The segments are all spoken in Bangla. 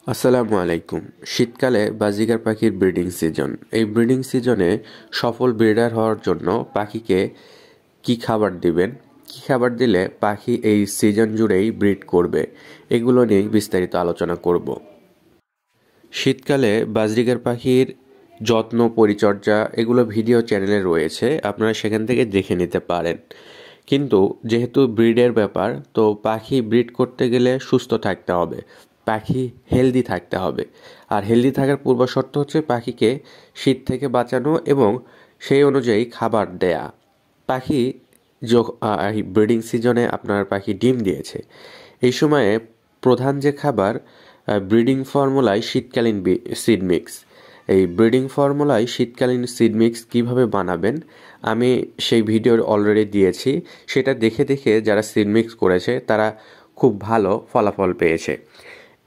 আসসালামু আলাইকুম। শীতকালে বাজিগার পাখির ব্রিডিং সিজন। এই ব্রিডিং সিজনে সফল ব্রিডার হওয়ার জন্য পাখিকে কি খাবার দিবেন, কি খাবার দিলে পাখি এই সিজন জুড়েই ব্রিড করবে, এগুলো নিয়ে বিস্তারিত আলোচনা করব। শীতকালে বাজরিগার পাখির যত্ন পরিচর্যা এগুলো ভিডিও চ্যানেলে রয়েছে, আপনারা সেখান থেকে দেখে নিতে পারেন। কিন্তু যেহেতু ব্রিডের ব্যাপার, তো পাখি ব্রিড করতে গেলে সুস্থ থাকতে হবে, পাখি হেলদি থাকতে হবে। আর হেলদি থাকার পূর্ব শর্ত হচ্ছে পাখিকে শীত থেকে বাঁচানো এবং সেই অনুযায়ী খাবার দেয়া। পাখি এই ব্রিডিং সিজনে আপনার পাখি ডিম দিয়েছে, এই সময়ে প্রধান যে খাবার ব্রিডিং ফর্মুলায় শীতকালীন সিড মিক্স। এই ব্রিডিং ফর্মুলায় শীতকালীন সিড মিক্স কীভাবে বানাবেন আমি সেই ভিডিও অলরেডি দিয়েছি, সেটা দেখে দেখে যারা সিড মিক্স করেছে তারা খুব ভালো ফলাফল পেয়েছে।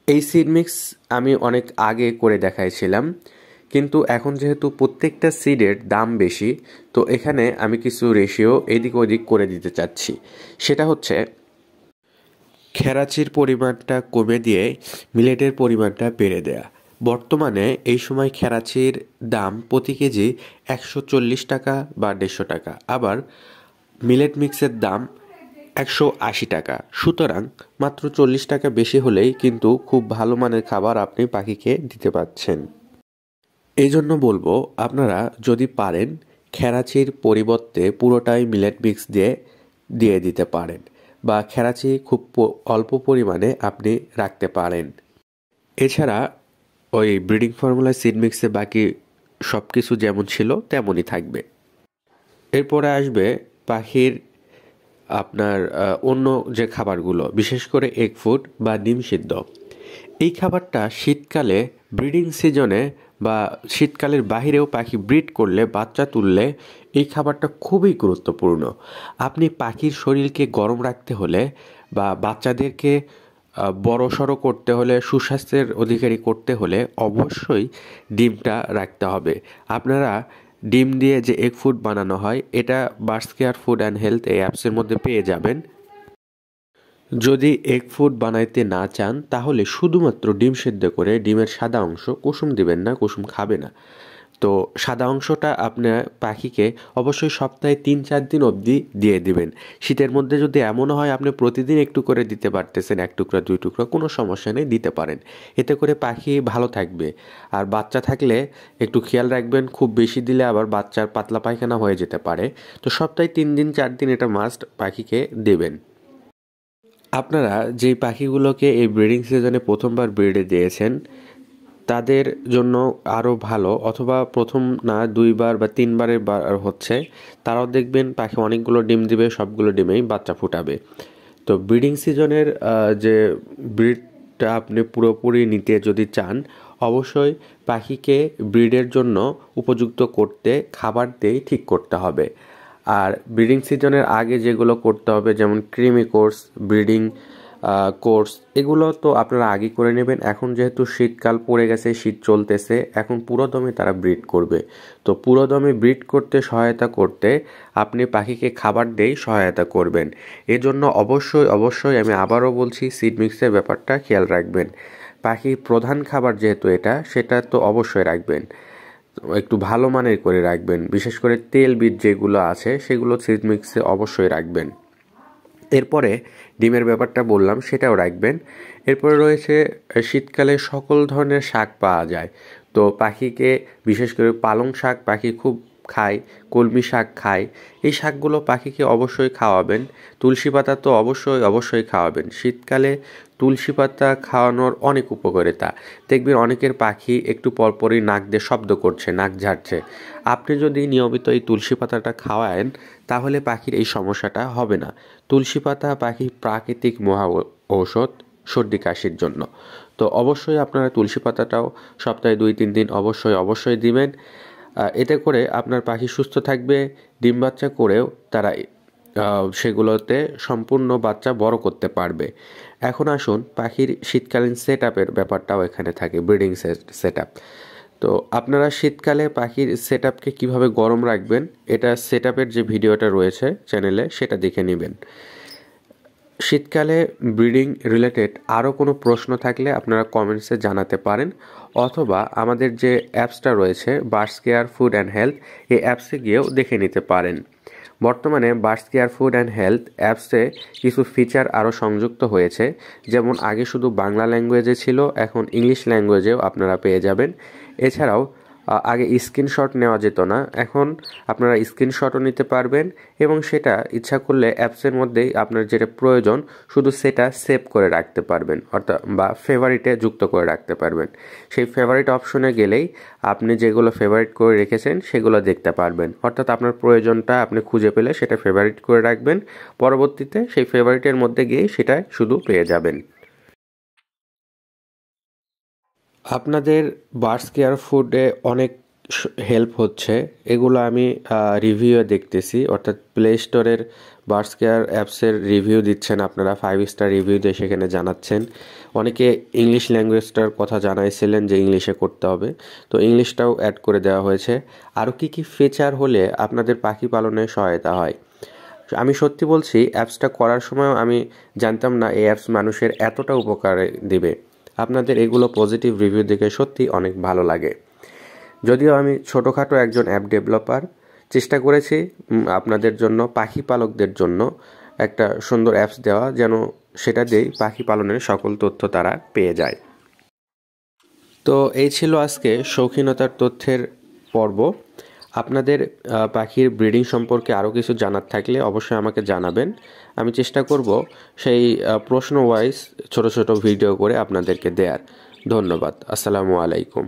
এই সিড মিক্স আমি অনেক আগে করে দেখাইছিলাম, কিন্তু এখন যেহেতু প্রত্যেকটা সিডের দাম বেশি, তো এখানে আমি কিছু রেশিও এদিক ওদিক করে দিতে চাচ্ছি। সেটা হচ্ছে খেরাচির পরিমাণটা কমে দিয়ে মিলেটের পরিমাণটা বেড়ে দেয়া। বর্তমানে এই সময় খেরাচির দাম প্রতি কেজি 140 টাকা বা 150 টাকা, আবার মিলেট মিক্সের দাম 180 টাকা। সুতরাং মাত্র 40 টাকা বেশি হলেই কিন্তু খুব ভালো মানের খাবার আপনি পাখিকে দিতে পারছেন। এই জন্য বলবো, আপনারা যদি পারেন খেরাচির পরিবর্তে পুরোটাই মিলেট মিক্স দিয়ে দিতে পারেন, বা খেরাচি খুব অল্প পরিমাণে আপনি রাখতে পারেন। এছাড়া ওই ব্রিডিং ফর্মুলা সিড মিক্সে বাকি সব কিছু যেমন ছিল তেমনই থাকবে। এরপরে আসবে পাখির আপনার অন্য যে খাবারগুলো, বিশেষ করে এগ ফুড বা ডিম সিদ্ধ। এই খাবারটা শীতকালে ব্রিডিং সিজনে বা শীতকালের বাহিরেও পাখি ব্রিড করলে, বাচ্চা তুললে এই খাবারটা খুবই গুরুত্বপূর্ণ। আপনি পাখির শরীরকে গরম রাখতে হলে বা বাচ্চাদেরকে বড়সড় করতে হলে, সুস্বাস্থ্যের অধিকারী করতে হলে অবশ্যই ডিমটা রাখতে হবে। আপনারা ডিম দিয়ে যে এগ ফুড বানানো হয়, এটা birds care food and health এই অ্যাপসের মধ্যে পেয়ে যাবেন। যদি এগ ফুড বানাইতে না চান তাহলে শুধুমাত্র ডিম সেদ্ধ করে ডিমের সাদা অংশ, কুসুম দিবেন না, কুসুম খাবে না, তো সাদা অংশটা আপনার পাখিকে অবশ্যই সপ্তাহে 3-4 দিন অবধি দিয়ে দিবেন। শীতের মধ্যে যদি এমনও হয় আপনি প্রতিদিন একটু করে দিতে পারতেছেন, 1 টুকরা 2 টুকরা, কোনো সমস্যা নেই, দিতে পারেন। এতে করে পাখি ভালো থাকবে। আর বাচ্চা থাকলে একটু খেয়াল রাখবেন, খুব বেশি দিলে আবার বাচ্চার পাতলা পায়খানা হয়ে যেতে পারে। তো সপ্তাহে 3 দিন 4 দিন এটা মাস্ট পাখিকে দেবেন। আপনারা যেই পাখিগুলোকে এই ব্রিডিং সিজনে প্রথমবার ব্রিডে দিয়েছেন তাদের জন্য আরও ভালো, অথবা প্রথম না 2বার বা 3বারের বার হচ্ছে, তারাও দেখবেন পাখি অনেকগুলো ডিম দিবে, সবগুলো ডিমেই বাচ্চা ফুটাবে। তো ব্রিডিং সিজনের যে ব্রিডটা আপনি পুরোপুরি নিতে যদি চান, অবশ্যই পাখিকে ব্রিডের জন্য উপযুক্ত করতে খাবার দিয়েই ঠিক করতে হবে। আর ব্রিডিং সিজনের আগে যেগুলো করতে হবে, যেমন ক্রিমি কোর্স, ব্রিডিং কোর্স, এগুলো তো আপনারা আগে করে নেবেন। এখন যেহেতু শীতকাল পড়ে গেছে, শীত চলতেছে, এখন পুরোদমে তারা ব্রিড করবে। তো পুরোদমে ব্রিড করতে সহায়তা করতে আপনি পাখিকে খাবার দিয়েই সহায়তা করবেন। এজন্য অবশ্যই আমি আবারও বলছি, সিড মিক্সের ব্যাপারটা খেয়াল রাখবেন। পাখির প্রধান খাবার যেহেতু এটা, সেটা তো অবশ্যই রাখবেন, একটু ভালো মানের করে রাখবেন। বিশেষ করে তেল বীজ যেগুলো আছে সেগুলো সিড মিক্সে অবশ্যই রাখবেন। এরপরে ডিমের ব্যাপারটা বললাম, সেটাও রাখবেন। এরপরে রয়েছে শীতকালে সকল ধরনের শাক পাওয়া যায়, তো পাখিকে বিশেষ করে পালং শাক পাখি খুব খায়, কলমি শাক খায়, এই শাকগুলো পাখিকে অবশ্যই খাওয়াবেন। তুলসী পাতা তো অবশ্যই খাওয়াবেন। শীতকালে তুলসী পাতা খাওয়ানোর অনেক উপকারিতা। দেখবেন অনেকের পাখি একটু পরপরই নাক দিয়ে শব্দ করছে, নাক ঝাড়ছে। আপনি যদি নিয়মিত এই তুলসী পাতাটা খাওয়ায়েন তাহলে পাখির এই সমস্যাটা হবে না। তুলসী পাতা পাখির প্রাকৃতিক মহা ঔষধ সর্দি কাশির জন্য। তো অবশ্যই আপনারা তুলসী পাতাটাও সপ্তাহে 2-3 দিন অবশ্যই দিবেন। এতে করে আপনার পাখি সুস্থ থাকবে, ডিম বাচ্চা করেও তারা সেগুলোতে সম্পূর্ণ বাচ্চা বড় করতে পারবে। এখন আসুন পাখির শীতকালীন সেট আপের ব্যাপারটাও এখানে থাকে, ব্রিডিং সেট আপ। তো আপনারা শীতকালে পাখির সেট আপকে কীভাবে গরম রাখবেন, এটা সেট আপের যে ভিডিওটা রয়েছে চ্যানেলে, সেটা দেখে নেবেন। শীতকালে ব্রিডিং রিলেটেড আরও কোনো প্রশ্ন থাকলে আপনারা কমেন্টসে জানাতে পারেন, অথবা আমাদের যে অ্যাপসটা রয়েছে birds care food and health, এই অ্যাপসে গিয়েও দেখে নিতে পারেন। বর্তমানে birds care food and health অ্যাপসে কিছু ফিচার আরও সংযুক্ত হয়েছে, যেমন আগে শুধু বাংলা ল্যাঙ্গুয়েজে ছিল, এখন ইংলিশ ল্যাঙ্গুয়েজেও আপনারা পেয়ে যাবেন। এছাড়াও আগে স্ক্রিনশট নেওয়া যেত না, এখন আপনারা স্ক্রিনশটও নিতে পারবেন এবং সেটা ইচ্ছা করলে অ্যাপসের মধ্যেই আপনার যেটা প্রয়োজন শুধু সেটা সেভ করে রাখতে পারবেন, অর্থাৎ বা ফেভারিটে যুক্ত করে রাখতে পারবেন। সেই ফেভারিট অপশনে গেলেই আপনি যেগুলো ফেভারিট করে রেখেছেন সেগুলো দেখতে পারবেন, অর্থাৎ আপনার প্রয়োজনটা আপনি খুঁজে পেলে সেটা ফেভারিট করে রাখবেন, পরবর্তীতে সেই ফেভারিটের মধ্যে গিয়ে সেটা শুধু পেয়ে যাবেন। আপনাদের বার্ডস কেয়ার ফুডে অনেক হেল্প হচ্ছে, এগুলো আমি রিভিউয়ে দেখতেছি, অর্থাৎ প্লে স্টোরের বার্ডস কেয়ার অ্যাপসের রিভিউ দিচ্ছেন আপনারা, 5 স্টার রিভিউ দিয়ে সেখানে জানাচ্ছেন। অনেকে ইংলিশ ল্যাঙ্গুয়েজটার কথা জানাইছিলেন যে ইংলিশে করতে হবে, তো ইংলিশটাও অ্যাড করে দেওয়া হয়েছে। আরও কী কী ফিচার হলে আপনাদের পাখি পালনে সহায়তা হয়। আমি সত্যি বলছি, অ্যাপসটা করার সময়ও আমি জানতাম না এই অ্যাপস মানুষের এতটা উপকারে দিবে। আপনাদের এগুলো পজিটিভ রিভিউ দেখে সত্যি অনেক ভালো লাগে। যদিও আমি ছোটোখাটো একজন অ্যাপ ডেভেলপার, চেষ্টা করেছি আপনাদের জন্য, পাখি পালকদের জন্য একটা সুন্দর অ্যাপস দেওয়া, যেন সেটা দিয়েই পাখি পালনের সকল তথ্য তারা পেয়ে যায়। তো এই ছিল আজকে শৌখিনতার তথ্যের পর্ব। আপনাদের পাখির ব্রিডিং সম্পর্কে আরও কিছু জানার থাকলে অবশ্যই আমাকে জানাবেন, আমি চেষ্টা করব সেই প্রশ্ন ওয়াইজ ছোট ছোট ভিডিও করে আপনাদেরকে দেওয়ার। ধন্যবাদ। আসসালামু আলাইকুম।